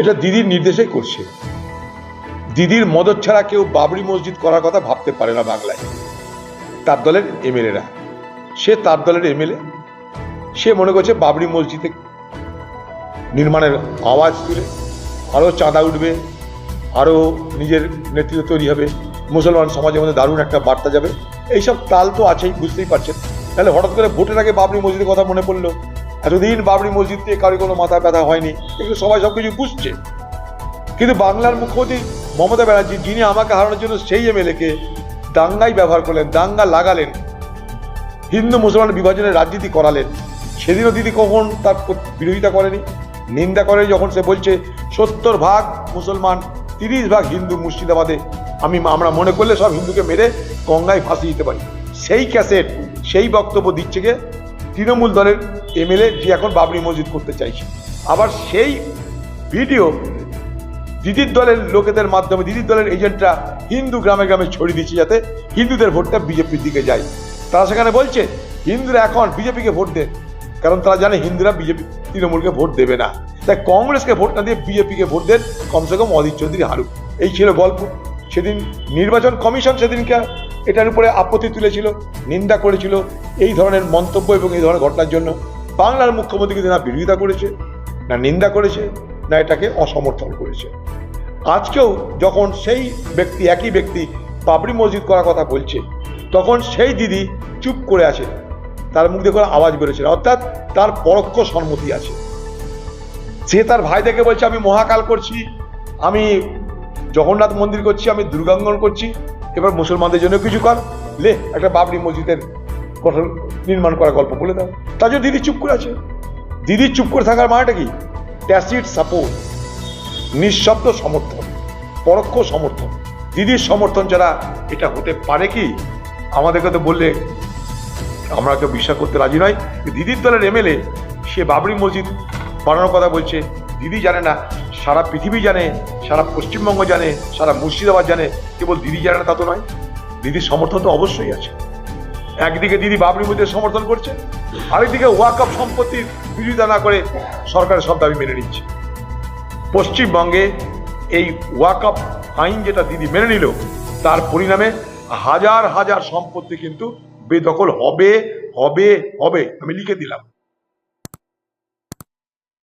এটা দিদির নির্দেশেই করছে। দিদির মদত ছাড়া কেউ বাবরি মসজিদ করার কথা ভাবতে পারে না বাংলায়। তার দলের এমএলএরা, সে তার দলের এমএলএ, সে মনে করছে বাবরি মসজিদে নির্মাণের আওয়াজ তুলে আরও চাঁদা উঠবে, আরও নিজের নেতৃত্ব তৈরি হবে, মুসলমান সমাজের মধ্যে দারুণ একটা বার্তা যাবে। এইসব তাল তো আছেই, বুঝতেই পারছেন। তাহলে হঠাৎ করে ভোটের আগে বাবরি মসজিদের কথা মনে পড়লো? এতদিন বাবরি মসজিদ নিয়ে কারো কোনো মাথা ব্যথা হয়নি, এগুলো সবাই সব কিছু বুঝছে। কিন্তু বাংলার মুখ্যমন্ত্রী মমতা ব্যানার্জি, যিনি আমাকে হারানোর জন্য সেই এমএলএকে দাঙ্গায় ব্যবহার করলেন, দাঙ্গা লাগালেন, হিন্দু মুসলমান বিভাজনের রাজনীতি করালেন, সেদিনও দিদি কখন তার বিরোধিতা করেনি, নিন্দা করেনি। যখন সে বলছে 70% মুসলমান, 30% হিন্দু মুর্শিদাবাদে, আমরা মনে করলে সব হিন্দুকে মেরে গঙ্গায় ভাসিয়ে দিতে পারি, সেই ক্যাসেট, সেই বক্তব্য দিচ্ছে গে তৃণমূল দলের এমএলএ, যে এখন বাবরি মসজিদ করতে চাইছে। আবার সেই ভিডিও দিদির দলের লোকেদের মাধ্যমে, দিদির দলের এজেন্টরা হিন্দু গ্রামে গ্রামে ছড়িয়ে দিচ্ছে, যাতে হিন্দুদের ভোটটা বিজেপির দিকে যায়। তারা সেখানে বলছে হিন্দুরা এখন বিজেপিকে ভোট দেন, কারণ তারা জানে হিন্দুরা বিজেপি তৃণমূলকে ভোট দেবে না, তাই কংগ্রেসকে ভোট না দিয়ে বিজেপিকে ভোট দেন, কমসে কম অধীর চৌধুরী হারুক। এই ছিল গল্প। সেদিন নির্বাচন কমিশন সেদিনকে এটার উপরে আপত্তি তুলেছিল, নিন্দা করেছিল এই ধরনের মন্তব্য এবং এই ধরনের ঘটনার জন্য। বাংলার মুখ্যমন্ত্রী কিন্তু না বিরোধিতা করেছে, না নিন্দা করেছে, না এটাকে অসমর্থন করেছে। আজকেও যখন সেই ব্যক্তি, একই ব্যক্তি বাবরি মসজিদ করার কথা বলছে, তখন সেই দিদি চুপ করে আছে, তার মুখ দিয়ে কোনো আওয়াজ বেরোচ্ছে না, অর্থাৎ তার পরোক্ষ সম্মতি আছে। সে তার ভাই দেখে বলছে আমি মহাকাল করছি, আমি জগন্নাথ মন্দির করছি, আমি দুর্গাঙ্গন করছি, এবার মুসলমানদের জন্য কিছু কর, লে একটা বাবরি মসজিদের গঠন নির্মাণ করার গল্প বলে দাও। তার জন্য দিদি চুপ করে আছে। দিদি চুপ করে থাকার মানেটা কি? ট্যাসিট সাপোর্ট, নিঃশব্দ সমর্থন, পরোক্ষ সমর্থন। দিদির সমর্থন ছাড়া এটা হতে পারে কি? আমাদেরকে তো বললে আমরা কেউ বিশ্বাস করতে রাজি নয়। দিদির দলের এমএলএ, সে বাবরি মসজিদ বানানোর কথা বলছে, দিদি জানে না, সারা পৃথিবী জানে, সারা পশ্চিমবঙ্গ জানে, সারা মুর্শিদাবাদ জানে, কেবল দিদি জানে না তা তো নয়। দিদির সমর্থন তো অবশ্যই আছে। একদিকে দিদি বাবরি মসজিদের সমর্থন করছে, আরেকদিকে ওয়াকফ সম্পত্তির বিরোধিতা না করে সরকারের সব দাবি মেনে নিচ্ছে। পশ্চিমবঙ্গে এই ওয়াকফ আইন যেটা দিদি মেনে নিল, তার পরিণামে হাজার হাজার সম্পত্তি কিন্তু বেদখল হবে হবে হবে, আমি লিখে দিলাম।